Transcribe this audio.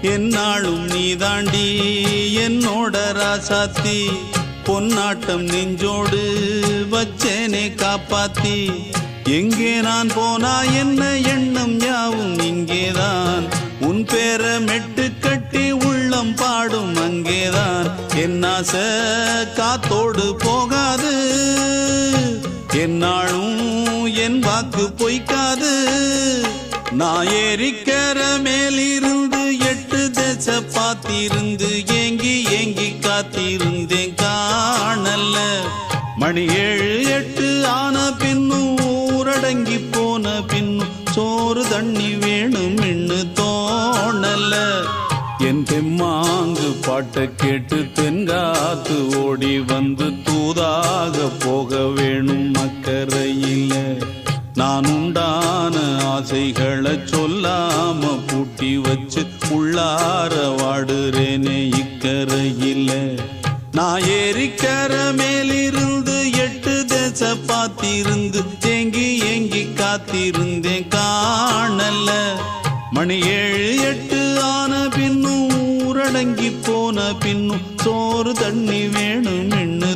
என்னாலும் நீதாண்டி என்னோட ராசாத்தி பொன்னாட்டம் நெஞ்சோடு வச்சேனே காப்பாத்தி எங்கே நான் போனா என்ன எண்ணம் யாவும் இங்கேதான் உன் பேர மெட்டு கட்டி உள்ளம் பாடும் அங்கேதான் என்னாச காத்தோடு போகாது என்னாலும் என் வாக்கு பொய்க்காது நான் ஏறிக்கிற மேலிருந்து 8 தேச பார்த்திருந்து ஏங்கி ஏங்கி காத்திருந்தேன் காணல மணி 7 8 ஆன பின்னும் ஊரடங்கி போன பின்னும் சோறு தண்ணி வேணும் இன்னு தோணல என் தெம்மாங்கு பாட்டை கேட்டு தென்காத்து ஓடி வந்து தூதாக போக வேணும் அக்கறையில நான் உண்டான ஆசைகளை சொல்லாம பூட்டி வச்சு உள்ளார வாடுறேனே இக்கரையில நான் ஏறிக்கிற மேலிருந்து 8 தேச பார்த்திருந்து ஏங்கி ஏங்கி காத்திருந்தேன் காணல மணி 7 8 ஆன பின்னும் ஊரடங்கி போன பின்னும் சோறு தண்ணி வேணும் இன்னு